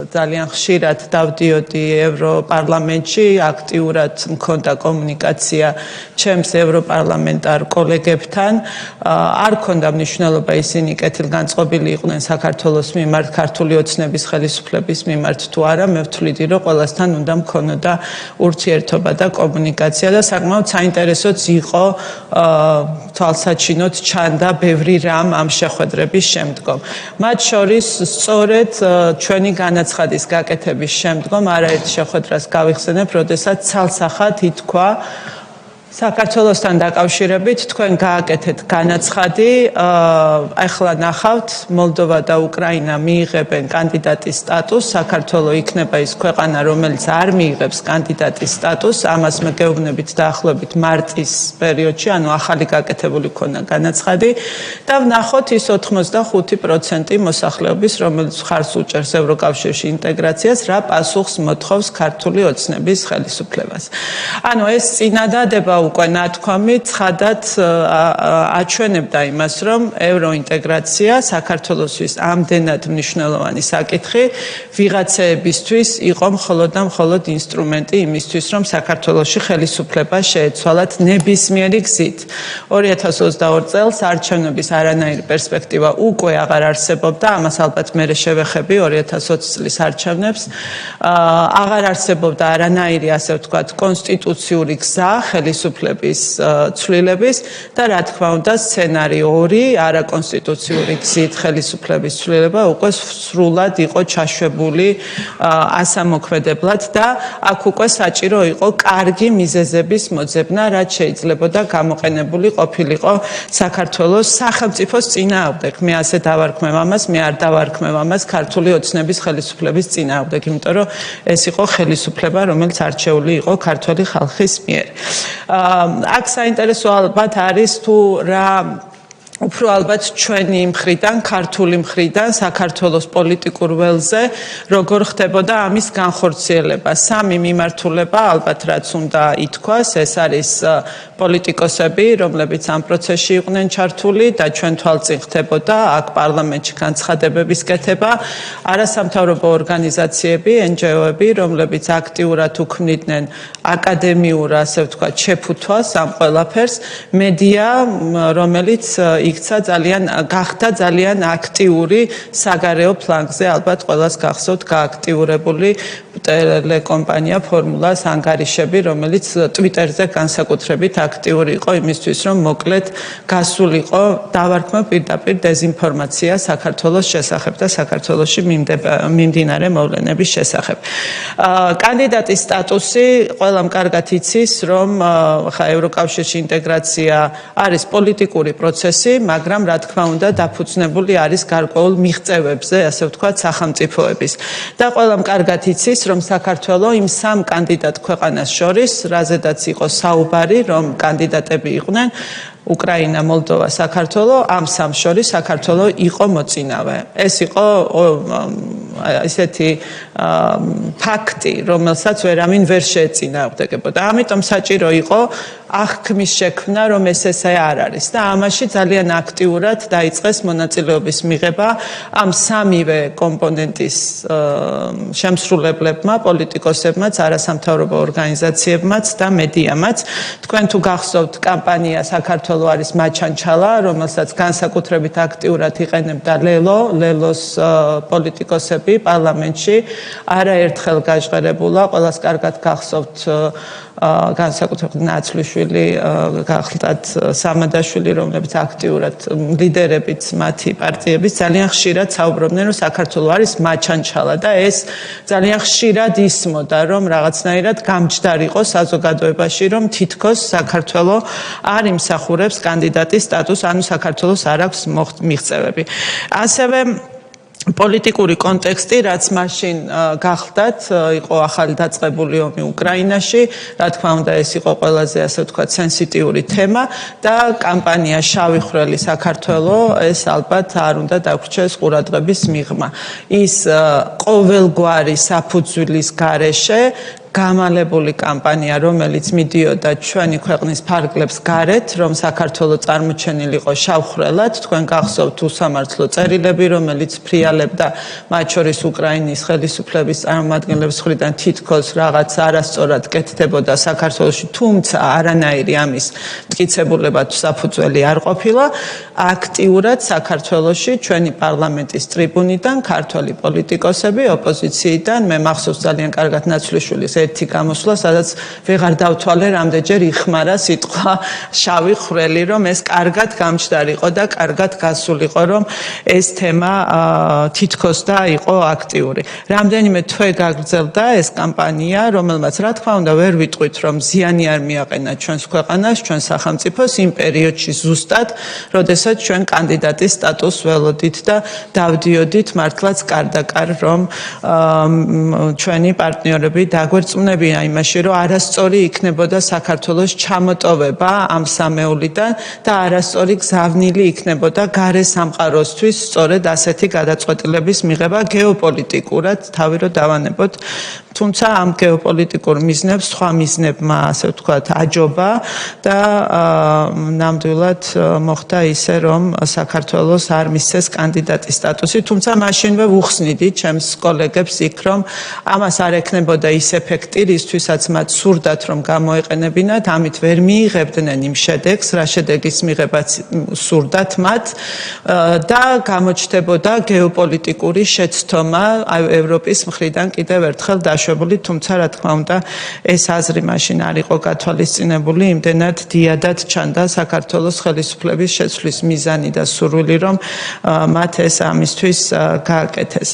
ძალიან ხშირად დავდიოდი ევროპარლამენტში, აქტიურად მქონდა კომუნიკაცია ჩემს ევროპარლამენტარ კოლეგებთან. არ ქონდა მნიშვნელობა ისინი კეთილგანწყობილი იყვნენ საქართველოს მიმართ, ქართული ოცნების ხელისუფლების მიმართ თუ არა, მე ვთვლიდი, რომ ყველასთან უნდა მქონოდა ურთიერთობა და კომუნიკაცია და საკმაოდ საინტერესოც იყო თვალსაჩინოდ ჩანდა ბევრი რამ ამ შეხვედრების შემდგომ. მათ შორის სწორედ ჩვენი განაცხადის გაკეთების შემდგომ არაერთ შეხვედრას გავიხსენებ, როდესაც ცალსახად ითქვა საქართველოსთან დაკავშირებით თქვენ გააკეთეთ განაცხადი, ახლა ნახავთ, მოლდოვა და უკრაინა მიიღებენ კანდიდატის სტატუსს, საქართველო იქნება ის ქვეყანა, რომელიც არ მიიღებს კანდიდატის სტატუსს, ამას მე გეუბნებით დაახლოებით მარტის პერიოდში, ანუ ახალი გაკეთებული ქონა განაცხადი და ვნახოთ ის 85% მოსახლეობის, რომელიც ხარს უჭერს ევროკავშირში ინტეგრაციას, რა პასუხს მოთხოვს ქართული ოცნების ხელისუფლებას. ანუ ეს წინადადება უკვე ნათქვამი ცხადად აჩვენებდა იმას, რომ ევროინტეგრაცია საქართველოსთვის ამდენად მნიშვნელოვანი საკითხი ვიღაცეებისთვის იყო მხოლოდ და მხოლოდ ინსტრუმენტი იმისთვის, რომ საქართველოში ხელისუფლება შეეცვალათ ნებისმიერი გზით. 2022 წელს არჩევნების არანაირი პერსპექტივა უკვე აღარ არსებობდა, ამას ალბათ მერე შევეხები 2020 წლის არჩევნებს. აღარ არსებობდა არანაირი, ასე ვთქვათ, კონსტიტუციური გზა ხელისუფლების ცვლილების და რა თქმა უნდა სცენარი 2 არაკონსტიტუციური გზით ხელისუფლების ცვლილება უკვე სრულად იყო ჩაშვებული ასამოქმედებლად და აქ უკვე საჭირო იყო კარგი მიზეზების მოძებნა, რაც შეიძლებოდა გამოყენებული ყოფილიყო საქართველოს სახელმწიფოს წინააღმდეგ. მე ასე დავარქმევ ამას, მე არ დავარქმევ ამას ქართული ოცნების ხელისუფლების წინააღმდეგ, იმიტომ რომ ეს იყო ხელისუფლება, რომელიც არჩეული იყო ქართული ხალხის მიერ. აქ საინტერესო ალბათ არის თუ რა უფრო ალბათ ჩვენი მხრიდან, ქართული მხრიდან, საქართველოს პოლიტიკურ ველზე, როგორ ხდებოდა ამის განხორციელება. სამი მიმართულება, ალბათ რაც უნდა ითქვას, ეს არის პოლიტიკოსები, რომლებიც ამ პროცესში იყვნენ ჩართული და ჩვენ თვალწინ ხდებოდა აქ პარლამენტში განცხადებების კეთება, არასამთავრობო ორგანიზაციები, NGO-ები, რომლებიც აქტიურად უქმნიდნენ აკადემიურ, ასე ვთქვათ, შეფუთვას ამ ყველაფერს, მედია, რომელიც გახდა ძალიან აქტიური საგარეო ფლანგზე, ალბათ ყველას გახსოვთ გააქტიურებული ტელეკომპანია ფორმულას ანგარიშები, რომელიც ტვიტერზე განსაკუთრებით აქტიური იყო იმისთვის, რომ მოკლედ გასულიყო დავარქმევ პირდაპირ დეზინფორმაცია საქართველოს შესახებ და საქართველოში მიმდინარე მოვლენების შესახებ. კანდიდატის სტატუსი ყველამ კარგად იცის, რომ ხა ევროკავშირში ინტეგრაცია არის პოლიტიკური პროცესი, მაგრამ რა თქმა უნდა დაფუძნებული არის გარკვეულ მიღწევებზე, ასე ვთქვათ, სახელმწიფოების. და ყველამ კარგად იცის, რომ საქართველო იმ სამ კანდიდატ ქვეყანას შორის, რაზედაც იყო საუბარი, რომ კანდიდატები იყვნენ უკრაინა, მოლდოვა, საქართველო, ამ სამ შორის საქართველო იყო მოწინავე. ეს იყო ესეთი ფაქტი, რომელსაც ვერავინ ვერ შეეწინააღმდეგებოდა. ამიტომ საჭირო იყო აღქმის შექმნა, რომ ესე არ არის და ამაში ძალიან აქტიურად დაიწყეს მონაწილეობის მიღება ამ სამივე კომპონენტის შემსრულებლებმა, პოლიტიკოსებმაც, არასამთავრობო ორგანიზაციებმაც და მედიამაც. თქვენ თუ გახსოვთ კამპანია საქართველო არის მაჩანჩალა, რომელსაც განსაკუთრებით აქტიურად იყენებდა ლელოს პოლიტიკოსები პარლამენტში, არაერთხელ გაჟღერებულა, ყველას კარგად გახსოვთ განსაკუთრებით ნაცვლიშვილი, გახლდათ სამადაშვილი, რომლებიც აქტიურად ლიდერებიც მათი პარტიების ძალიან ხშირად საუბრობდნენ, რომ საქართველო არის მაჩანჩალა და ეს ძალიან ხშირად ისმოდა, რომ რაღაცნაირად გამჯდარიყო საზოგადოებაში, რომ თითქოს საქართველო არ იმსახურებს კანდიდატის სტატუსს, ანუ საქართველოს არ აქვს მიღწევები. ასევე პოლიტიკური კონტექსტი, რაც მაშინ გახლდათ, იყო ახალი დაწყებული ომი უკრაინაში, რა თქმა უნდა ეს იყო ყველაზე, ასე ვთქვათ, სენსიტიური თემა და კამპანია შავი ხვრელი საქართველო, ეს ალბათ არ უნდა დაგვრჩეს ყურადღების მიღმა. ის ყოველგვარი საფუძვლის გარეშე გამალებული კამპანია, რომელიც მიდიოდა ჩვენი ქვეყნის ფარგლებს გარეთ, რომ საქართველოს წარმოჩენილიყო შავხრელად, თქვენ გახსოვთ უსამართლო წერილები, რომელიც ფრიალებდა მათ შორის უკრაინის ხელისუფლების წარმომადგენლების მხრიდან თითქოს რაღაც არასწორად კეთდებოდა საქართველოში, თუმცა არანაირი ამის მტკიცებულება თუ საფუძველი არ ყოფილა. აქტიურად საქართველოში ჩვენი პარლამენტის ტრიბუნიდან ქართველი პოლიტიკოსები ოპოზიციიდან მე მახსოვს ძალიან კარგად ნაცვლიშვილის ერთი გამოსვლა, სადაც ვეღარ დავთვალე რამდენჯერ იხმარა სიტყვა შავი ხვრელი, რომ ეს კარგად გამჩდარიყო და კარგად გასულიყო, რომ ეს თემა თითქოს და იყო აქტიური. რამდენიმე თვე გაგრძელდა ეს კამპანია, რომელმაც რა თქმა უნდა ვერ ვიტყვით, რომ ზიანი არ მიაყენა ჩვენს ქვეყანას, ჩვენს სახელმწიფოს იმ პერიოდში ზუსტად, როდესაც ჩვენ კანდიდატის სტატუსს ველოდით და დავდიოდით მართლაც კარდაკარ, რომ ჩვენი პარტნიორები დაგვერწმუნებიან იმაში, რომ არასწორი იქნებოდა საქართველოს ჩამოტოვება ამ სამეულიდან და არასწორი გზავნილი იქნებოდა გარე სამყაროსთვის სწორედ ასეთი გადაწყვეტილების მიღება გეოპოლიტიკურად, თავი რომ დავანებოთ. თუმცა ამ გეოპოლიტიკურ მიზნებს სხვა მიზნებმა, ასე ვთქვათ, აჯობა და ნამდვილად მოხდა ისე, რომ საქართველოს არ მისცეს კანდიდატის სტატუსი, თუმცა მაშინვე ვუხსნიდი ჩემს კოლეგებს იქ, რომ ამას არ ექნებოდა ის ეფექტი, რისთვისაც მათ სურდათ, რომ გამოეყენებინათ, ამით ვერ მიიღებდნენ იმ შედეგს, რა შედეგის მიღებაც სურდათ მათ და გამოჩნდებოდა გეოპოლიტიკური შეცდომა ევროპის მხრიდან კიდევ ერთხელ დაშვებული, თუმცა რა თქმა უნდა ეს აზრი მაშინ არ იყო გათვალისწინებული, იმდენად დიადად ჩანდა საქართველოს ხელისუფლების შეცვლის მიზანი და სურვილი, რომ მათ ეს ამისთვის გააკეთეს.